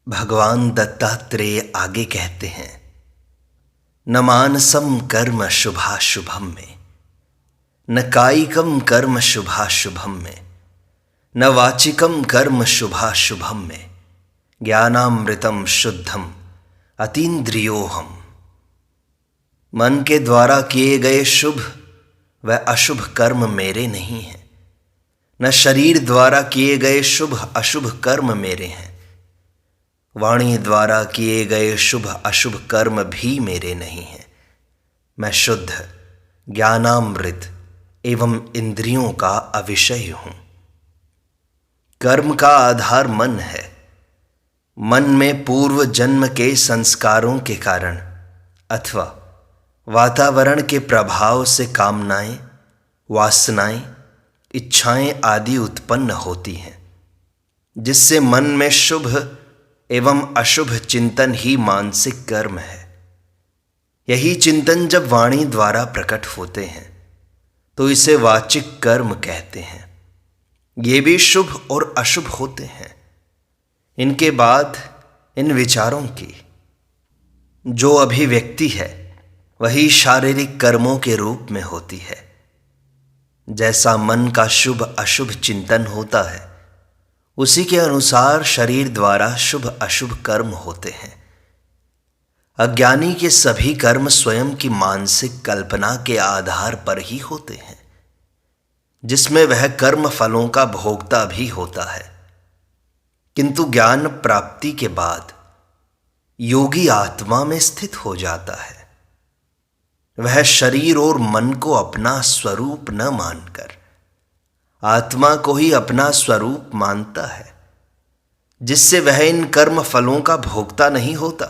भगवान दत्तात्रेय आगे कहते हैं, न मानसम कर्म शुभाशुभम में, न कायिकम कर्म शुभाशुभम में, न वाचिकम कर्म शुभाशुभम में, ज्ञानामृतम शुद्धम अतीन्द्रियोहम। मन के द्वारा किए गए शुभ व अशुभ कर्म मेरे नहीं हैं, न शरीर द्वारा किए गए शुभ अशुभ कर्म मेरे हैं, वाणी द्वारा किए गए शुभ अशुभ कर्म भी मेरे नहीं हैं। मैं शुद्ध ज्ञानामृत एवं इंद्रियों का अविषय हूँ। कर्म का आधार मन है। मन में पूर्व जन्म के संस्कारों के कारण अथवा वातावरण के प्रभाव से कामनाएं, वासनाएं, इच्छाएं आदि उत्पन्न होती हैं, जिससे मन में शुभ एवं अशुभ चिंतन ही मानसिक कर्म है। यही चिंतन जब वाणी द्वारा प्रकट होते हैं तो इसे वाचिक कर्म कहते हैं। ये भी शुभ और अशुभ होते हैं। इनके बाद इन विचारों की जो अभिव्यक्ति है वही शारीरिक कर्मों के रूप में होती है। जैसा मन का शुभ अशुभ चिंतन होता है उसी के अनुसार शरीर द्वारा शुभ अशुभ कर्म होते हैं। अज्ञानी के सभी कर्म स्वयं की मानसिक कल्पना के आधार पर ही होते हैं, जिसमें वह कर्म फलों का भोक्ता भी होता है। किंतु ज्ञान प्राप्ति के बाद योगी आत्मा में स्थित हो जाता है। वह शरीर और मन को अपना स्वरूप न मानकर आत्मा को ही अपना स्वरूप मानता है, जिससे वह इन कर्म फलों का भोक्ता नहीं होता।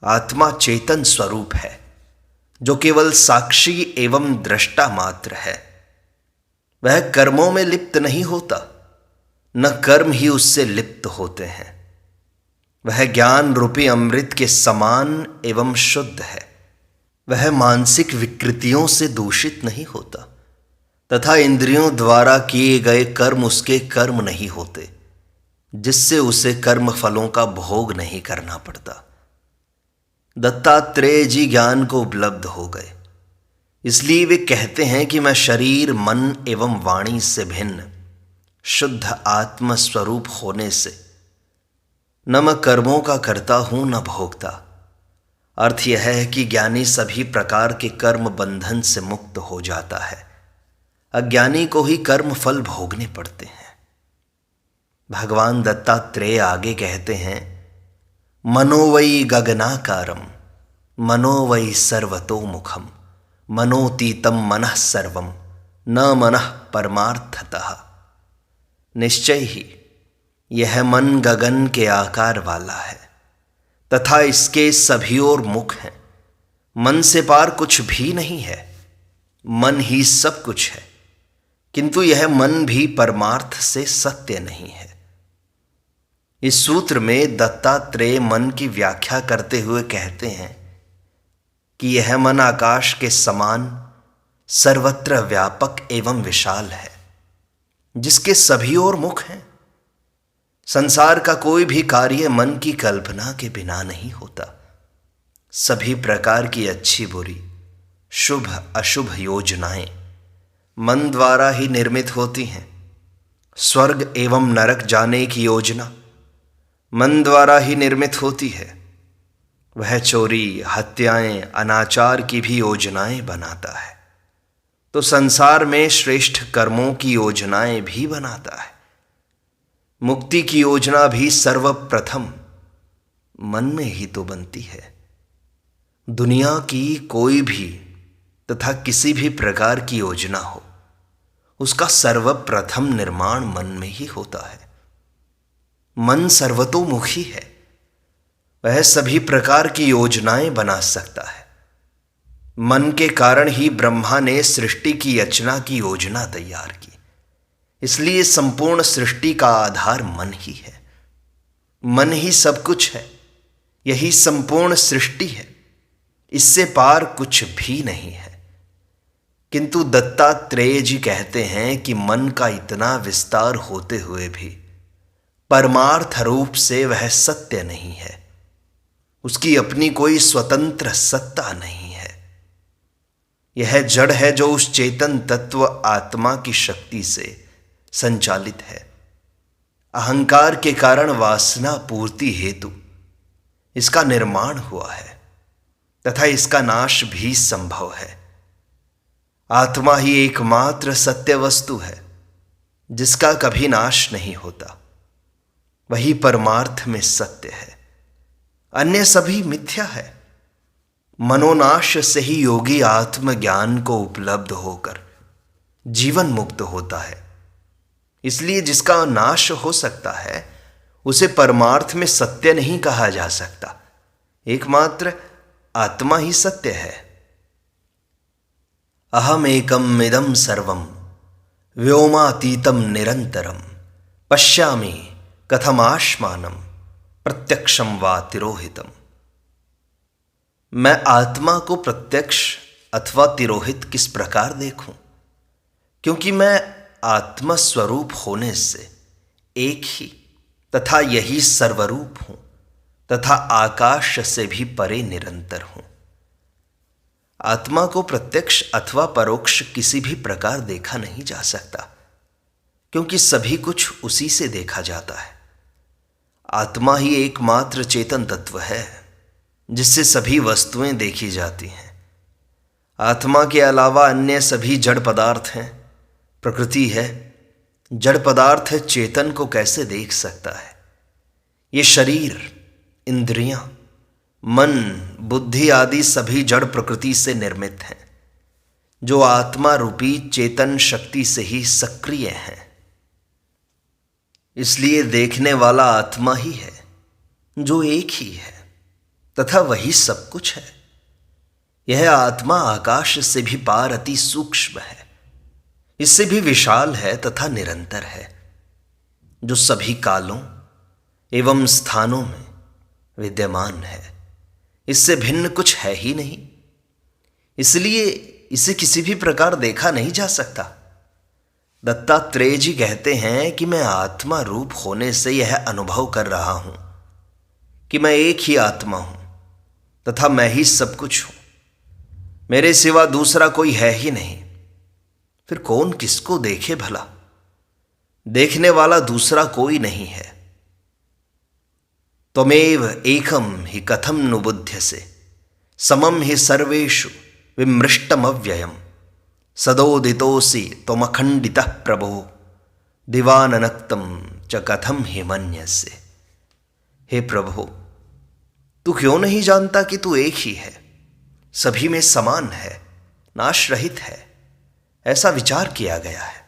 आत्मा चेतन स्वरूप है जो केवल साक्षी एवं दृष्टा मात्र है। वह कर्मों में लिप्त नहीं होता, न कर्म ही उससे लिप्त होते हैं। वह ज्ञान रूपी अमृत के समान एवं शुद्ध है। वह मानसिक विकृतियों से दूषित नहीं होता तथा इंद्रियों द्वारा किए गए कर्म उसके कर्म नहीं होते, जिससे उसे कर्म फलों का भोग नहीं करना पड़ता। दत्तात्रेय जी ज्ञान को उपलब्ध हो गए, इसलिए वे कहते हैं कि मैं शरीर, मन एवं वाणी से भिन्न शुद्ध आत्म स्वरूप होने से न मैं कर्मों का करता हूं न भोगता। अर्थ यह है कि ज्ञानी सभी प्रकार के कर्म बंधन से मुक्त हो जाता है। अज्ञानी को ही कर्म फल भोगने पड़ते हैं। भगवान दत्तात्रेय आगे कहते हैं, मनो वै गगनाकारम मनो वै सर्वतोमुखम मनोतीतम मनः सर्वम न मनः परमार्थतः। निश्चय ही यह मन गगन के आकार वाला है तथा इसके सभी ओर मुख हैं। मन से पार कुछ भी नहीं है। मन ही सब कुछ है, किंतु यह मन भी परमार्थ से सत्य नहीं है। इस सूत्र में दत्तात्रेय मन की व्याख्या करते हुए कहते हैं कि यह मन आकाश के समान सर्वत्र व्यापक एवं विशाल है, जिसके सभी ओर मुख हैं। संसार का कोई भी कार्य मन की कल्पना के बिना नहीं होता। सभी प्रकार की अच्छी बुरी, शुभ अशुभ योजनाएं मन द्वारा ही निर्मित होती हैं। स्वर्ग एवं नरक जाने की योजना मन द्वारा ही निर्मित होती है। वह चोरी, हत्याएं, अनाचार की भी योजनाएं बनाता है, तो संसार में श्रेष्ठ कर्मों की योजनाएं भी बनाता है। मुक्ति की योजना भी सर्वप्रथम मन में ही तो बनती है। दुनिया की कोई भी तथा किसी भी प्रकार की योजना हो, उसका सर्वप्रथम निर्माण मन में ही होता है। मन सर्वतोमुखी है। वह सभी प्रकार की योजनाएं बना सकता है। मन के कारण ही ब्रह्मा ने सृष्टि की रचना की योजना तैयार की। इसलिए संपूर्ण सृष्टि का आधार मन ही है। मन ही सब कुछ है। यही संपूर्ण सृष्टि है। इससे पार कुछ भी नहीं है। किंतु दत्तात्रेय जी कहते हैं कि मन का इतना विस्तार होते हुए भी परमार्थ रूप से वह सत्य नहीं है। उसकी अपनी कोई स्वतंत्र सत्ता नहीं है। यह जड़ है जो उस चेतन तत्व आत्मा की शक्ति से संचालित है। अहंकार के कारण वासना पूर्ति हेतु इसका निर्माण हुआ है तथा इसका नाश भी संभव है। आत्मा ही एकमात्र सत्य वस्तु है जिसका कभी नाश नहीं होता। वही परमार्थ में सत्य है, अन्य सभी मिथ्या है। मनोनाश से ही योगी आत्मज्ञान को उपलब्ध होकर जीवन मुक्त होता है। इसलिए जिसका नाश हो सकता है उसे परमार्थ में सत्य नहीं कहा जा सकता। एकमात्र आत्मा ही सत्य है। अहम एकम इदम सर्वम व्योमातीतम निरंतरम पश्यामि कथमाश्मानम प्रत्यक्षम वा तिरोहितम। मैं आत्मा को प्रत्यक्ष अथवा तिरोहित किस प्रकार देखूं, क्योंकि मैं आत्मा स्वरूप होने से एक ही तथा यही सर्वरूप हूं तथा आकाश से भी परे निरंतर हूं। आत्मा को प्रत्यक्ष अथवा परोक्ष किसी भी प्रकार देखा नहीं जा सकता, क्योंकि सभी कुछ उसी से देखा जाता है। आत्मा ही एकमात्र चेतन तत्व है जिससे सभी वस्तुएं देखी जाती हैं। आत्मा के अलावा अन्य सभी जड़ पदार्थ हैं। प्रकृति है, जड़ पदार्थ है, चेतन को कैसे देख सकता है? ये शरीर, इंद्रियां, मन, बुद्धि आदि सभी जड़ प्रकृति से निर्मित हैं, जो आत्मा रूपी चेतन शक्ति से ही सक्रिय हैं। इसलिए देखने वाला आत्मा ही है, जो एक ही है तथा वही सब कुछ है। यह आत्मा आकाश से भी पार अति सूक्ष्म है, इससे भी विशाल है तथा निरंतर है, जो सभी कालों एवं स्थानों में विद्यमान है। इससे भिन्न कुछ है ही नहीं, इसलिए इसे किसी भी प्रकार देखा नहीं जा सकता। दत्तात्रेय जी कहते हैं कि मैं आत्मा रूप होने से यह अनुभव कर रहा हूं कि मैं एक ही आत्मा हूं तथा मैं ही सब कुछ हूं। मेरे सिवा दूसरा कोई है ही नहीं। फिर कौन किसको देखे भला? देखने वाला दूसरा कोई नहीं है। त्वमेव एकम हि कथम नु बुध्यसे समम हि सर्वेषु विमृष्टमव्ययम् सदोदितोऽसि त्वमखण्डितः प्रभो दिवाननक्तं च कथम हि मन्यसे। हे प्रभु, तू क्यों नहीं जानता कि तू एक ही है, सभी में समान है, नाश रहित है? ऐसा विचार किया गया है।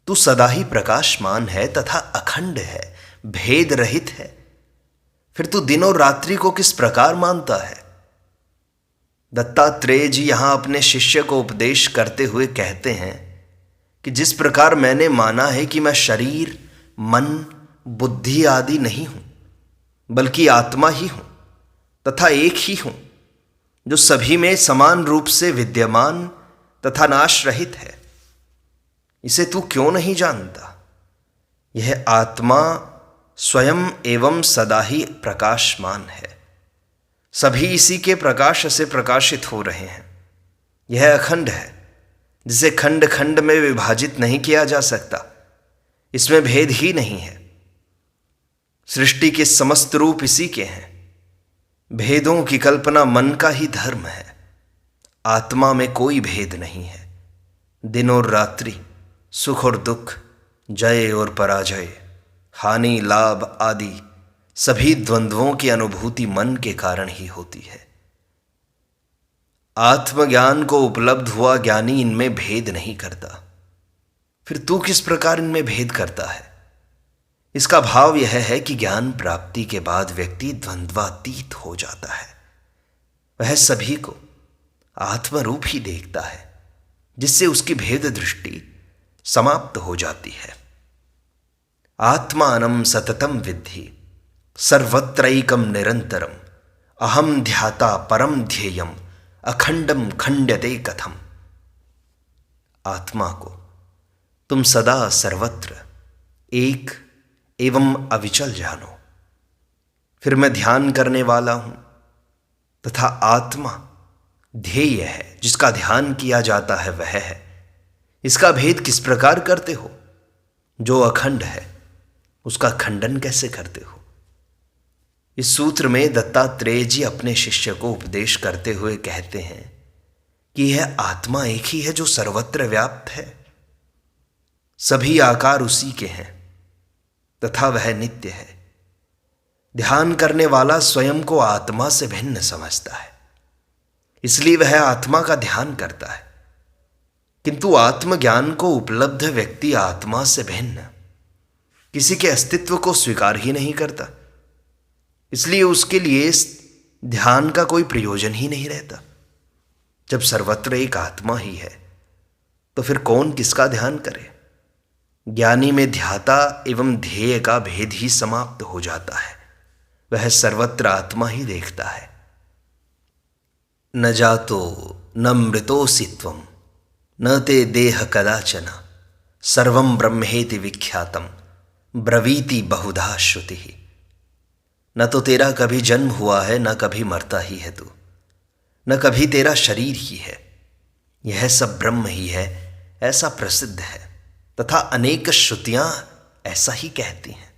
तू सदा ही प्रकाशमान है तथा अखंड है, भेद रहित है। फिर तू दिनों रात्रि को किस प्रकार मानता है? दत्तात्रेय जी यहां अपने शिष्य को उपदेश करते हुए कहते हैं कि जिस प्रकार मैंने माना है कि मैं शरीर, मन, बुद्धि आदि नहीं हूं, बल्कि आत्मा ही हूं तथा एक ही हूं, जो सभी में समान रूप से विद्यमान तथा नाश रहित है, इसे तू क्यों नहीं जानता? यह आत्मा स्वयं एवं सदा ही प्रकाशमान है। सभी इसी के प्रकाश से प्रकाशित हो रहे हैं। यह अखंड है, जिसे खंड खंड में विभाजित नहीं किया जा सकता। इसमें भेद ही नहीं है। सृष्टि के समस्त रूप इसी के हैं। भेदों की कल्पना मन का ही धर्म है। आत्मा में कोई भेद नहीं है। दिन और रात्रि, सुख और दुख, जय और पराजय, हानि लाभ आदि सभी द्वंद्वों की अनुभूति मन के कारण ही होती है। आत्मज्ञान को उपलब्ध हुआ ज्ञानी इनमें भेद नहीं करता। फिर तू किस प्रकार इनमें भेद करता है? इसका भाव यह है कि ज्ञान प्राप्ति के बाद व्यक्ति द्वंद्वातीत हो जाता है। वह सभी को आत्मरूप ही देखता है, जिससे उसकी भेद दृष्टि समाप्त हो जाती है। आत्मानं सततं विद्धि सर्वत्रैकं निरंतरम अहम ध्याता परम ध्येयम अखंडम खंड्यते कथम। आत्मा को तुम सदा सर्वत्र एक एवं अविचल जानो। फिर मैं ध्यान करने वाला हूं तथा आत्मा ध्येय है, जिसका ध्यान किया जाता है वह है। इसका भेद किस प्रकार करते हो? जो अखंड है उसका खंडन कैसे करते हो? इस सूत्र में दत्तात्रेय जी अपने शिष्य को उपदेश करते हुए कहते हैं कि यह आत्मा एक ही है जो सर्वत्र व्याप्त है, सभी आकार उसी के हैं तथा वह नित्य है। ध्यान करने वाला स्वयं को आत्मा से भिन्न समझता है, इसलिए वह आत्मा का ध्यान करता है। किंतु आत्मज्ञान को उपलब्ध व्यक्ति आत्मा से भिन्न किसी के अस्तित्व को स्वीकार ही नहीं करता, इसलिए उसके लिए ध्यान का कोई प्रयोजन ही नहीं रहता। जब सर्वत्र एक आत्मा ही है तो फिर कौन किसका ध्यान करे? ज्ञानी में ध्याता एवं ध्येय का भेद ही समाप्त हो जाता है, वह सर्वत्र आत्मा ही देखता है। न जातो न मृतोऽसि त्वं न ते देह कदाचन सर्वं ब्रह्मेति विख्यातम ब्रवीति बहुधा श्रुतिः। न तो तेरा कभी जन्म हुआ है, न कभी मरता ही है तू, न कभी तेरा शरीर ही है, यह सब ब्रह्म ही है, ऐसा प्रसिद्ध है तथा अनेक श्रुतियां ऐसा ही कहती हैं।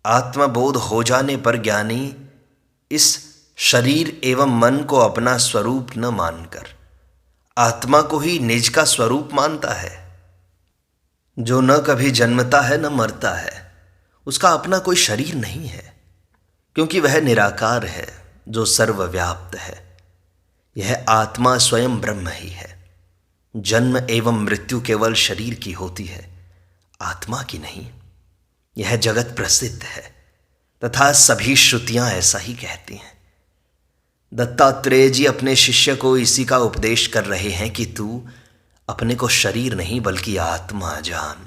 आत्मबोध हो जाने पर ज्ञानी इस शरीर एवं मन को अपना स्वरूप न मानकर आत्मा को ही निज का स्वरूप मानता है। जो न कभी जन्मता है न मरता है, उसका अपना कोई शरीर नहीं है, क्योंकि वह निराकार है जो सर्वव्याप्त है। यह आत्मा स्वयं ब्रह्म ही है। जन्म एवं मृत्यु केवल शरीर की होती है, आत्मा की नहीं। यह जगत प्रसिद्ध है तथा सभी श्रुतियां ऐसा ही कहती हैं। दत्तात्रेय जी अपने शिष्य को इसी का उपदेश कर रहे हैं कि तू अपने को शरीर नहीं बल्कि आत्मा जान,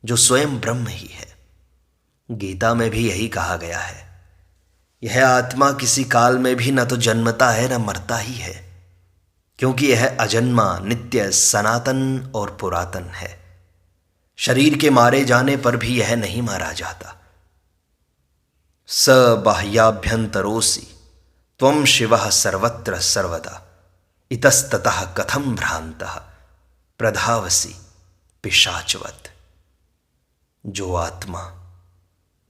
जो स्वयं ब्रह्म ही है। गीता में भी यही कहा गया है, यह आत्मा किसी काल में भी न तो जन्मता है न मरता ही है, क्योंकि यह अजन्मा, नित्य, सनातन और पुरातन है। शरीर के मारे जाने पर भी यह नहीं मारा जाता। स बाह्याभ्यंतरोसि त्वं शिवः सर्वत्र सर्वदा इतस्ततः कथं भ्रांतः प्रधावसि पिशाचवत्। जो आत्मा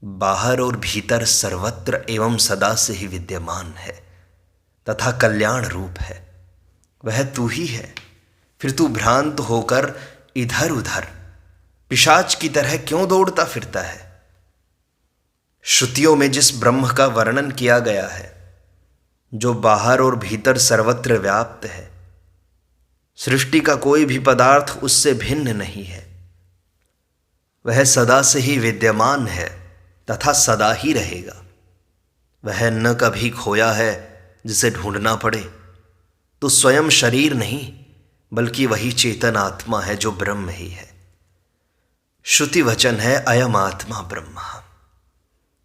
बाहर और भीतर सर्वत्र एवं सदा से ही विद्यमान है तथा कल्याण रूप है, वह तू ही है। फिर तू भ्रांत होकर इधर उधर पिशाच की तरह क्यों दौड़ता फिरता है? श्रुतियों में जिस ब्रह्म का वर्णन किया गया है, जो बाहर और भीतर सर्वत्र व्याप्त है, सृष्टि का कोई भी पदार्थ उससे भिन्न नहीं है, वह सदा से ही विद्यमान है तथा सदा ही रहेगा। वह न कभी खोया है जिसे ढूंढना पड़े। तो स्वयं शरीर नहीं बल्कि वही चेतन आत्मा है जो ब्रह्म ही है। श्रुति वचन है, अयम आत्मा ब्रह्म।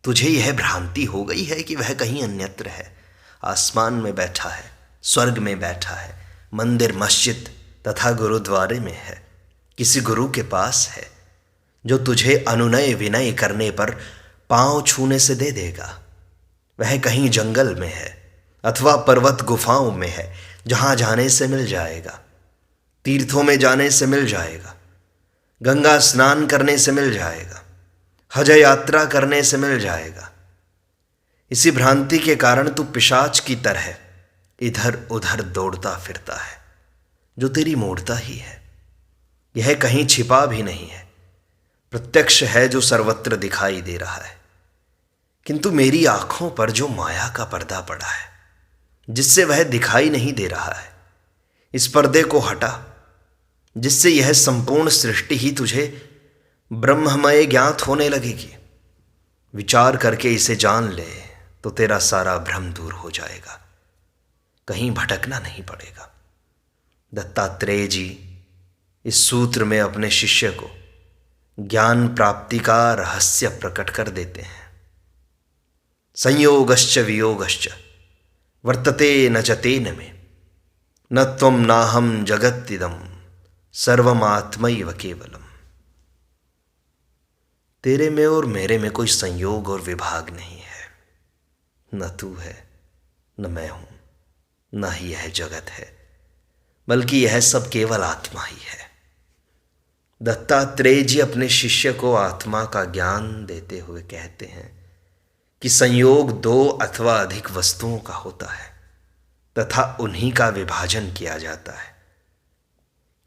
तुझे यह भ्रांति हो गई है कि वह कहीं अन्यत्र है, आसमान में बैठा है, स्वर्ग में बैठा है, मंदिर, मस्जिद तथा गुरुद्वारे में है, किसी गुरु के पास है जो तुझे अनुनय विनय करने पर पांव छूने से दे देगा। वह कहीं जंगल में है अथवा पर्वत गुफाओं में है, जहां जाने से मिल जाएगा, तीर्थों में जाने से मिल जाएगा, गंगा स्नान करने से मिल जाएगा, हज यात्रा करने से मिल जाएगा। इसी भ्रांति के कारण तू पिशाच की तरह इधर उधर दौड़ता फिरता है, जो तेरी मूर्ता ही है। यह कहीं छिपा भी नहीं है, प्रत्यक्ष है जो सर्वत्र दिखाई दे रहा है। किंतु मेरी आंखों पर जो माया का पर्दा पड़ा है, जिससे वह दिखाई नहीं दे रहा है, इस पर्दे को हटा, जिससे यह संपूर्ण सृष्टि ही तुझे ब्रह्ममय ज्ञात होने लगेगी। विचार करके इसे जान ले तो तेरा सारा भ्रम दूर हो जाएगा, कहीं भटकना नहीं पड़ेगा। दत्तात्रेय जी इस सूत्र में अपने शिष्य को ज्ञान प्राप्ति का रहस्य प्रकट कर देते हैं। संयोगश्च वियोगश्च वर्तते न च तेन मे न त्वं नाहं जगत्तिदं सर्वमात्मैव केवलम। तेरे में और मेरे में कोई संयोग और विभाग नहीं है। न तू है, न मैं हूं, न ही यह जगत है, बल्कि यह सब केवल आत्मा ही है। दत्तात्रेय जी अपने शिष्य को आत्मा का ज्ञान देते हुए कहते हैं कि संयोग दो अथवा अधिक वस्तुओं का होता है तथा उन्हीं का विभाजन किया जाता है,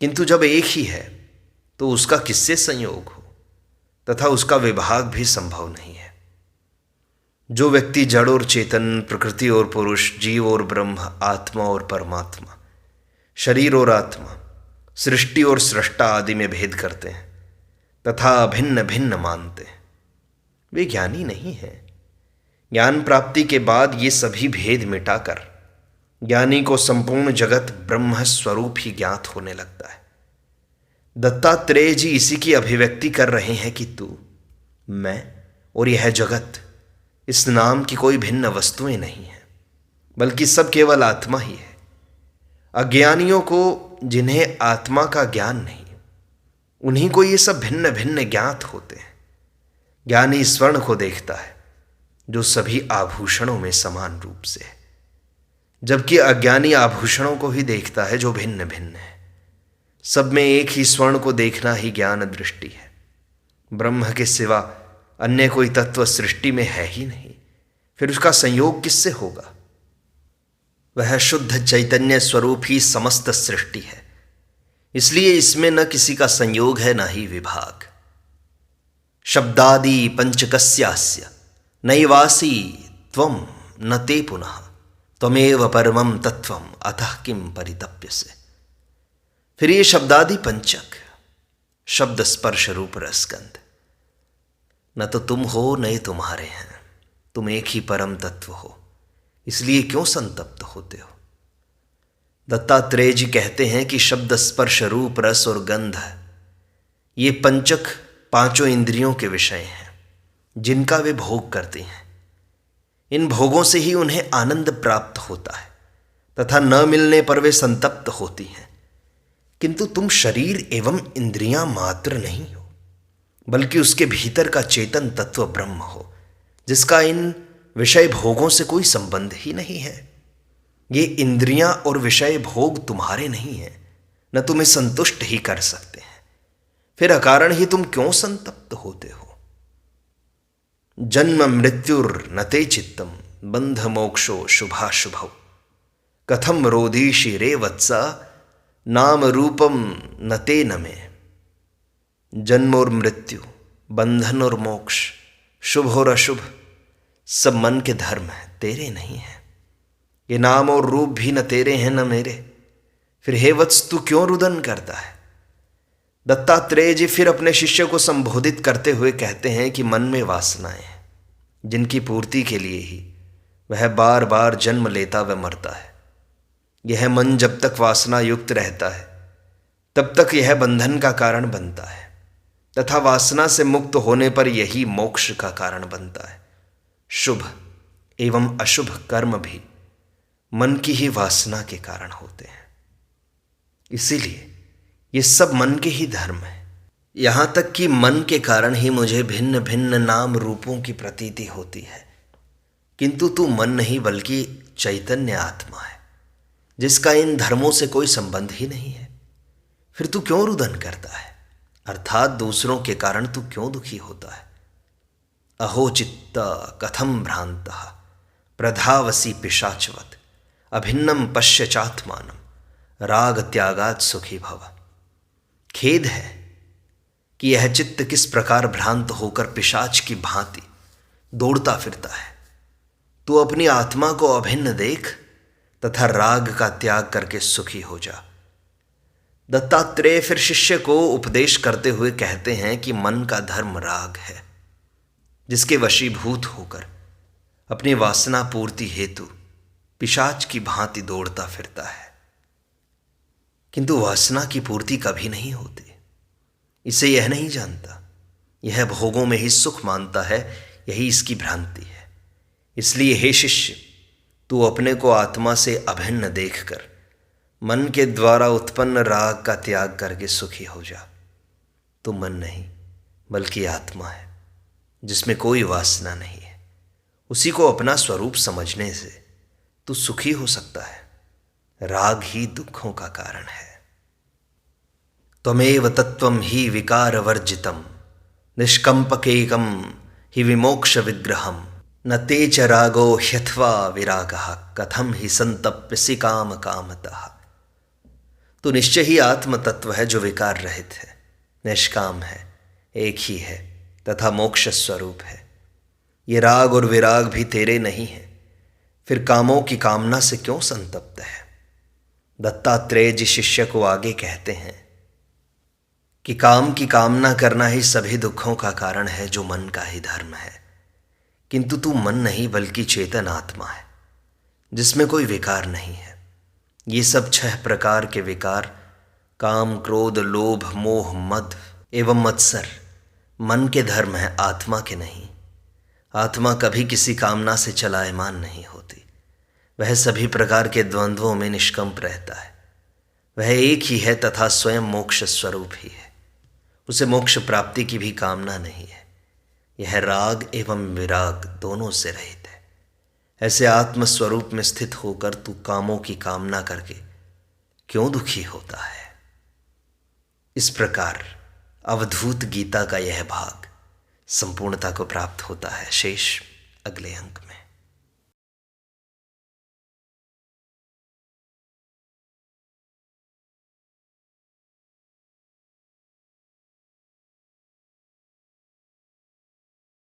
किंतु जब एक ही है तो उसका किससे संयोग हो तथा उसका विभाग भी संभव नहीं है। जो व्यक्ति जड़ और चेतन, प्रकृति और पुरुष, जीव और ब्रह्म, आत्मा और परमात्मा, शरीर और आत्मा, सृष्टि और सृष्टा आदि में भेद करते हैं तथा भिन्न भिन्न मानते हैं, वे ज्ञानी नहीं हैं। ज्ञान प्राप्ति के बाद ये सभी भेद मिटाकर ज्ञानी को संपूर्ण जगत ब्रह्म स्वरूप ही ज्ञात होने लगता है। दत्तात्रेय जी इसी की अभिव्यक्ति कर रहे हैं कि तू, मैं और यह जगत इस नाम की कोई भिन्न वस्तुएं नहीं है, बल्कि सब केवल आत्मा ही है। अज्ञानियों को, जिन्हें आत्मा का ज्ञान नहीं, उन्हीं को ये सब भिन्न भिन्न ज्ञात होते हैं। ज्ञानी स्वर्ण को देखता है जो सभी आभूषणों में समान रूप से है, जबकि अज्ञानी आभूषणों को ही देखता है जो भिन्न भिन्न है। सब में एक ही स्वर्ण को देखना ही ज्ञान दृष्टि है। ब्रह्म के सिवा अन्य कोई तत्व सृष्टि में है ही नहीं, फिर उसका संयोग किससे होगा? वह शुद्ध चैतन्य स्वरूप ही समस्त सृष्टि है, इसलिए इसमें न किसी का संयोग है न ही विभाग। शब्दादि पंचकस्यास्य नैवासी त्वं न ते पुनः त्वमेव परमं तत्वं अतः किम परितप्यसे। फिर ये शब्दादि पंचक, शब्द स्पर्श रूप रसगंध, न तो तुम हो न ये तुम्हारे हैं, तुम एक ही परम तत्व हो, इसलिए क्यों संतप्त होते हो? दत्तात्रेय जी कहते हैं कि शब्द स्पर्श रूप रस और गंध, ये पंचक पांचों इंद्रियों के विषय हैं जिनका वे भोग करते हैं। इन भोगों से ही उन्हें आनंद प्राप्त होता है तथा न मिलने पर वे संतप्त होती हैं। किंतु तुम शरीर एवं इंद्रियां मात्र नहीं हो, बल्कि उसके भीतर का चेतन तत्व ब्रह्म हो, जिसका इन विषय भोगों से कोई संबंध ही नहीं है। ये इंद्रियां और विषय भोग तुम्हारे नहीं हैं, न तुम्हें संतुष्ट ही कर सकते हैं, फिर अकारण ही तुम क्यों संतप्त होते हो? जन्म मृत्युर न ते चित्तम बंध मोक्षो शुभाशुभौ कथम रोदीषि रे वत्सा नाम रूपम न ते न मे। जन्म और मृत्यु, बंधन और मोक्ष, शुभ और अशुभ, सब मन के धर्म हैं, तेरे नहीं हैं। ये नाम और रूप भी न तेरे हैं न मेरे, फिर हे वत्स तू क्यों रुदन करता है? दत्तात्रेय जी फिर अपने शिष्य को संबोधित करते हुए कहते हैं कि मन में वासनाएं हैं, जिनकी पूर्ति के लिए ही वह बार बार जन्म लेता व मरता है। यह मन जब तक वासना युक्त रहता है तब तक यह बंधन का कारण बनता है तथा वासना से मुक्त होने पर यही मोक्ष का कारण बनता है। शुभ एवं अशुभ कर्म भी मन की ही वासना के कारण होते हैं, इसीलिए ये सब मन के ही धर्म है। यहां तक कि मन के कारण ही मुझे भिन्न भिन्न नाम रूपों की प्रतीति होती है, किंतु तू मन नहीं बल्कि चैतन्य आत्मा है, जिसका इन धर्मों से कोई संबंध ही नहीं है। फिर तू क्यों रुदन करता है, अर्थात दूसरों के कारण तू क्यों दुखी होता है? अहो चित्त कथम भ्रांतः प्रधावसी पिशाचवत् अभिन्नम पश्य चात्मानम राग त्यागात् सुखी भव। खेद है कि यह चित्त किस प्रकार भ्रांत होकर पिशाच की भांति दौड़ता फिरता है। तू अपनी आत्मा को अभिन्न देख तथा राग का त्याग करके सुखी हो जा। दत्तात्रेय फिर शिष्य को उपदेश करते हुए कहते हैं कि मन का धर्म राग है, जिसके वशीभूत होकर अपनी वासना पूर्ति हेतु पिशाच की भांति दौड़ता फिरता है, किंतु वासना की पूर्ति कभी नहीं होती। इसे यह नहीं जानता, यह भोगों में ही सुख मानता है, यही इसकी भ्रांति है। इसलिए हे शिष्य, तू अपने को आत्मा से अभिन्न देखकर मन के द्वारा उत्पन्न राग का त्याग करके सुखी हो जा। तू मन नहीं बल्कि आत्मा है, जिसमें कोई वासना नहीं है, उसी को अपना स्वरूप समझने से तू सुखी हो सकता है। राग ही दुखों का कारण है। त्वमेव तत्वं हि विकारवर्जितम् निष्कंपकेकं हि विमोक्ष विग्रहम् न ते च रागो ह्यथवा विरागः कथम हि संतप्यसि काम कामतः। तो निश्चय ही आत्म तत्व है जो विकार रहित है, निष्काम है, एक ही है तथा मोक्ष स्वरूप है। ये राग और विराग भी तेरे नहीं है, फिर कामों की कामना से क्यों संतप्त है। दत्तात्रेय जी शिष्य को आगे कहते हैं कि काम की कामना करना ही सभी दुखों का कारण है, जो मन का ही धर्म है। किंतु तू मन नहीं बल्कि चेतन आत्मा है, जिसमें कोई विकार नहीं है। ये सब 6 प्रकार के विकार, काम, क्रोध, लोभ, मोह, मद एवं मत्सर, मन के धर्म है, आत्मा के नहीं। आत्मा कभी किसी कामना से चलायमान नहीं होती। वह सभी प्रकार के द्वंद्वों में निष्कंप रहता है। वह एक ही है तथा स्वयं मोक्ष स्वरूप ही है। उसे मोक्ष प्राप्ति की भी कामना नहीं है। यह राग एवं विराग दोनों से रहित है। ऐसे आत्म स्वरूप में स्थित होकर तू कामों की कामना करके क्यों दुखी होता है। इस प्रकार अवधूत गीता का यह भाग संपूर्णता को प्राप्त होता है। शेष अगले अंक में।